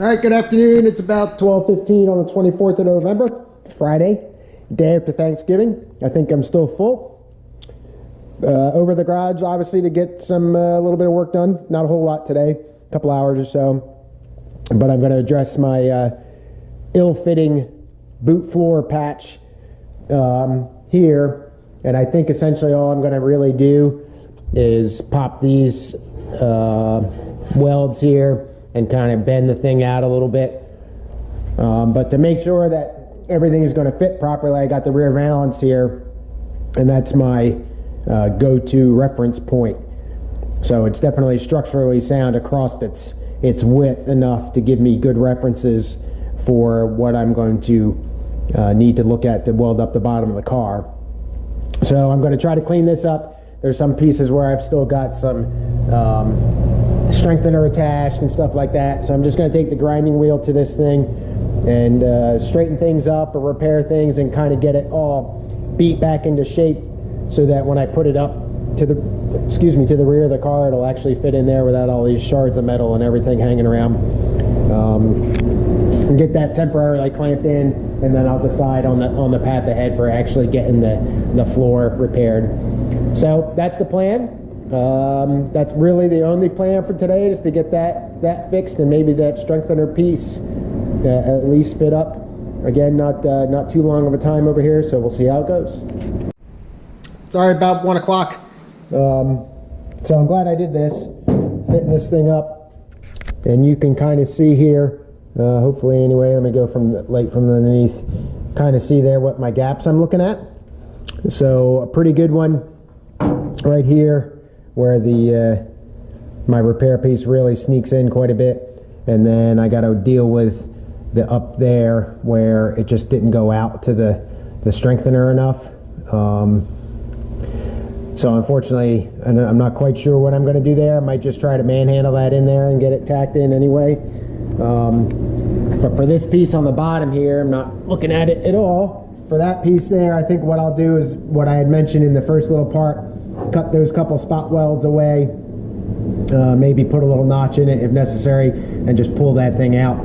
All right, good afternoon. It's about 12:15 on the 24th of November, Friday, day after Thanksgiving. I think I'm still full. Over the garage, obviously, to get some a little bit of work done. Not a whole lot today, a couple hours or so. But I'm going to address my ill-fitting boot floor patch here. And I think essentially all I'm going to really do is pop these welds here and kind of bend the thing out a little bit. But to make sure that everything is going to fit properly, I got the rear valance here, and that's my go-to reference point. So it's definitely structurally sound across its width enough to give me good references for what I'm going to need to look at to weld up the bottom of the car. So I'm going to try to clean this up. There's some pieces where I've still got some strengthener attached and stuff like that. So I'm just going to take the grinding wheel to this thing and straighten things up or repair things and kind of get it all beat back into shape so that when I put it up to the rear of the car, it'll actually fit in there without all these shards of metal and everything hanging around. And get that temporarily clamped in, and then I'll decide on the path ahead for actually getting the floor repaired. So that's the plan. That's really the only plan for today, is to get that fixed and maybe that strengthener piece at least fit up. Again, not too long of a time over here, so we'll see how it goes. It's already about 1 o'clock. So I'm glad I did this, fitting this thing up, and you can kind of see here, hopefully anyway, let me go from the light from underneath, kind of see there what my gaps I'm looking at. So a pretty good one right here where my repair piece really sneaks in quite a bit, and then I got to deal with the up there where it just didn't go out to the strengthener enough. So unfortunately, I'm not quite sure what I'm going to do there. I might just try to manhandle that in there and get it tacked in anyway. But for this piece on the bottom here, I'm not looking at it at all. For that piece there, I think what I'll do is what I had mentioned in the first little part, cut those couple spot welds away, maybe put a little notch in it if necessary, and just pull that thing out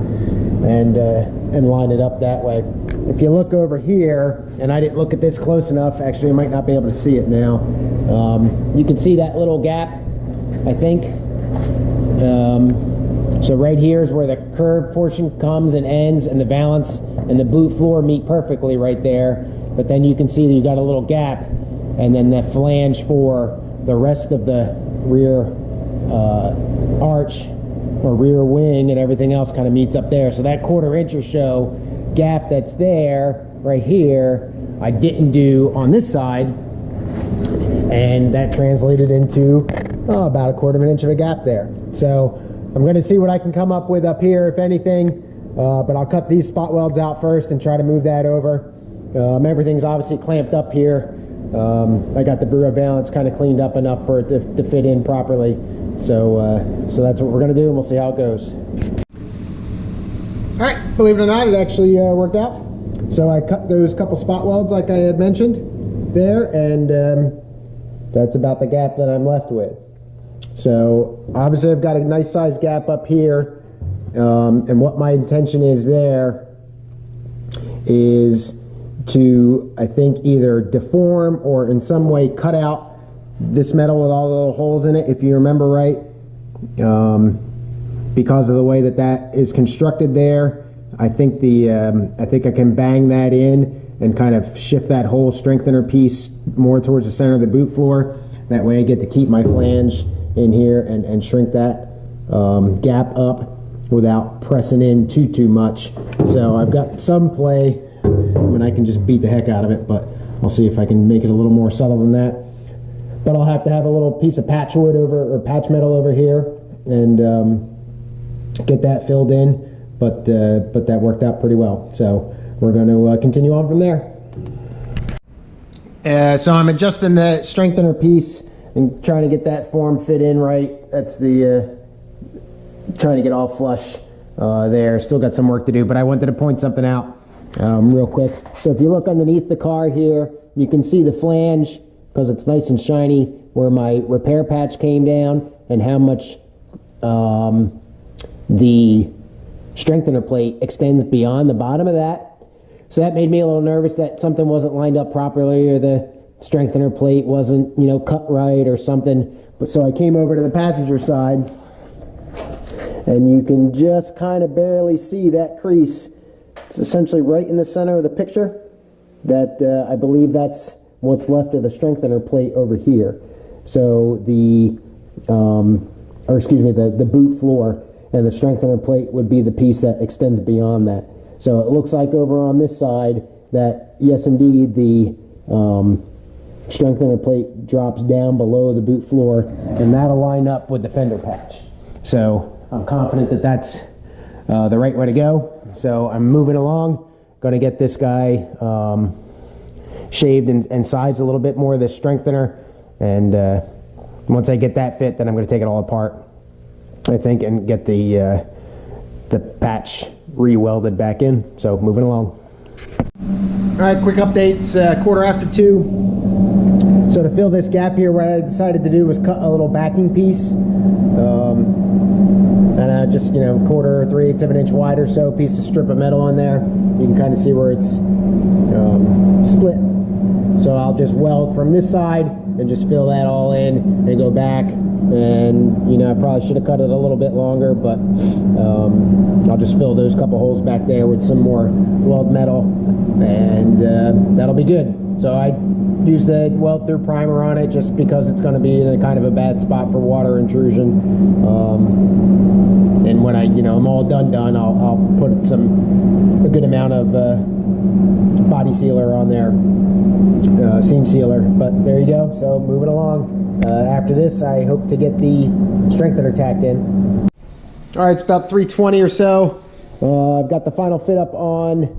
and line it up that way. If you look over here, and I didn't look at this close enough, actually you might not be able to see it now. You can see that little gap, I think. So right here is where the curved portion comes and ends, and the valance and the boot floor meet perfectly right there. But then you can see that you got a little gap, and then the flange for the rest of the rear arch or rear wing and everything else kind of meets up there. So that 1/4 inch or so gap that's there right here, I didn't do on this side, and that translated into about a 1/4 inch of a gap there. So I'm going to see what I can come up with up here, if anything, but I'll cut these spot welds out first and try to move that over. Everything's obviously clamped up here. I got the rear valance kind of cleaned up enough for it to fit in properly. So that's what we're going to do, and we'll see how it goes. All right, believe it or not, it actually worked out. So I cut those couple spot welds like I had mentioned there, and that's about the gap that I'm left with. So obviously I've got a nice size gap up here, and what my intention is there is to, I think, either deform or in some way cut out this metal with all the little holes in it, if you remember right. Because of the way that is constructed there, I think I can bang that in and kind of shift that whole strengthener piece more towards the center of the boot floor. That way I get to keep my flange in here and shrink that gap up without pressing in too much. So I've got some play. I mean, I can just beat the heck out of it, but I'll see if I can make it a little more subtle than that. But I'll have to have a little piece of patch wood or patch metal over here and get that filled in. But that worked out pretty well. So we're going to continue on from there. So I'm adjusting the strengthener piece and trying to get that form fit in right. That's the trying to get all flush there. Still got some work to do, but I wanted to point something out real quick. So if you look underneath the car here, you can see the flange, because it's nice and shiny, where my repair patch came down and how much the strengthener plate extends beyond the bottom of that. So that made me a little nervous that something wasn't lined up properly, or the strengthener plate wasn't, cut right or something. But so I came over to the passenger side, and you can just kind of barely see that crease. It's essentially right in the center of the picture. That I believe that's what's left of the strengthener plate over here. So the boot floor, and the strengthener plate would be the piece that extends beyond that. So it looks like over on this side that, yes indeed, the strengthener plate drops down below the boot floor, and that'll line up with the fender patch. So I'm confident that that's the right way to go. So I'm moving along, going to get this guy shaved and sized a little bit more, this strengthener, and once I get that fit, then I'm going to take it all apart, I think, and get the patch re-welded back in. So moving along. All right, quick updates. 2:15. So to fill this gap here, what I decided to do was cut a little backing piece, and just 1/4 or 3/8 of an inch wide or so piece of strip of metal in there. You can kind of see where it's split. So I'll just weld from this side and just fill that all in and go back. And I probably should have cut it a little bit longer, but I'll just fill those couple holes back there with some more weld metal, and that'll be good. So I use the weld through primer on it just because it's going to be in a kind of a bad spot for water intrusion. And when I'm all done, I'll put a good amount of body sealer on there, seam sealer. But there you go. So moving along. After this, I hope to get the strengthener tacked in. All right, it's about 3:20 or so. I've got the final fit up on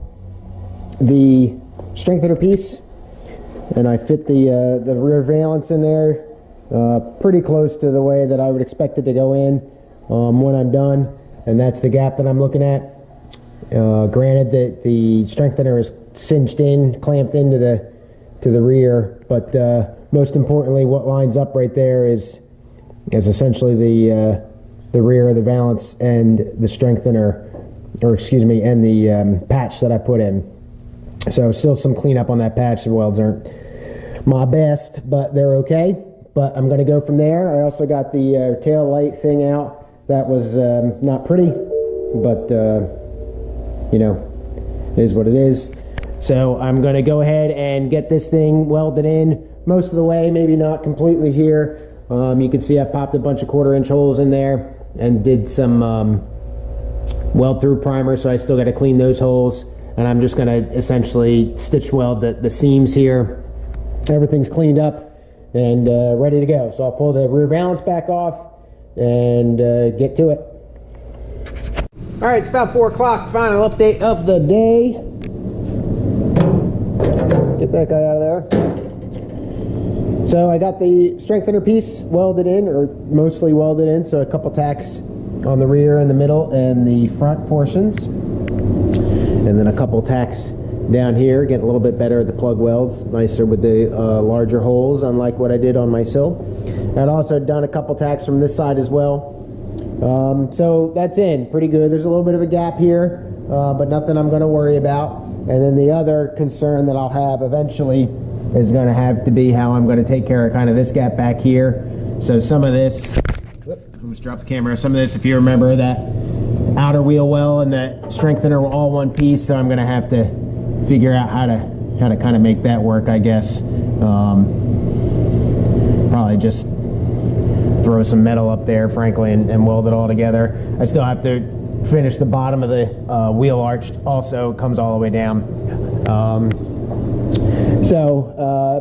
the strengthener piece, and I fit the rear valance in there pretty close to the way that I would expect it to go in when I'm done, and that's the gap that I'm looking at. Granted that the strengthener is cinched in, clamped into the rear, but most importantly, what lines up right there is essentially the rear of the valance and the strengthener, and the patch that I put in. So still some cleanup on that patch. The welds aren't my best, but they're okay. But I'm going to go from there. I also got the tail light thing out. That was not pretty, but it is what it is. So I'm going to go ahead and get this thing welded in most of the way, maybe not completely here. You can see I popped a bunch of 1/4 inch holes in there and did some weld through primer, so I still got to clean those holes, and I'm just going to essentially stitch weld the seams here. Everything's cleaned up and ready to go. So I'll pull the rear valance back off and get to it. All right, it's about 4 o'clock. Final update of the day. Get that guy out of there. So I got the strengthener piece welded in, or mostly welded in, so a couple tacks on the rear and the middle and the front portions, and then a couple tacks down here, getting a little bit better at the plug welds, nicer with the larger holes, unlike what I did on my sill. I'd also done a couple tacks from this side as well. So that's in pretty good. There's a little bit of a gap here, but nothing I'm going to worry about. And then the other concern that I'll have eventually is going to have to be how I'm going to take care of kind of this gap back here. So some of this, almost dropped the camera, some of this, if you remember, that outer wheel well and that strengthener were all one piece, so I'm going to have to figure out how to kind of make that work, I guess. Probably just throw some metal up there, frankly, and weld it all together. I still have to finish the bottom of the wheel arch also. It comes all the way down.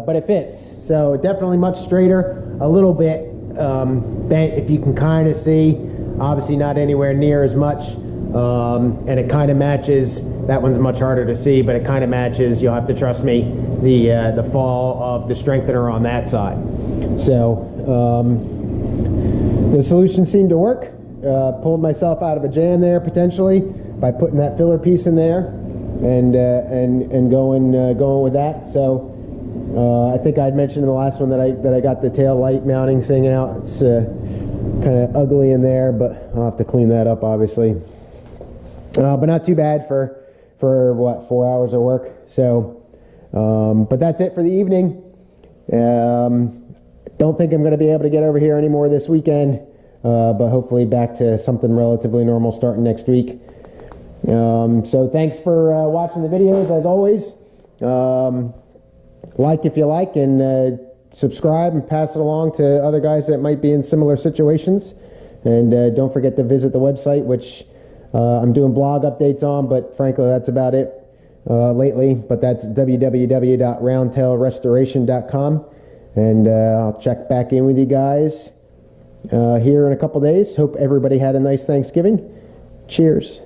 But it fits. So definitely much straighter, a little bit bent, if you can kind of see. Obviously not anywhere near as much, and it kind of matches. That one's much harder to see, but it kind of matches. You'll have to trust me. The fall of the strengthener on that side. So the solution seemed to work. Pulled myself out of a jam there potentially by putting that filler piece in there and going with that. So I think I'd mentioned in the last one that I got the tail light mounting thing out. It's kind of ugly in there, but I'll have to clean that up obviously. but not too bad for what, 4 hours of work. So, but that's it for the evening. Don't think I'm going to be able to get over here anymore this weekend, but hopefully back to something relatively normal starting next week. So thanks for watching the videos as always. Like if you like, and subscribe and pass it along to other guys that might be in similar situations. And don't forget to visit the website, which I'm doing blog updates on, but frankly that's about it lately. But that's www.roundtailrestoration.com. And I'll check back in with you guys here in a couple days. Hope everybody had a nice Thanksgiving. Cheers.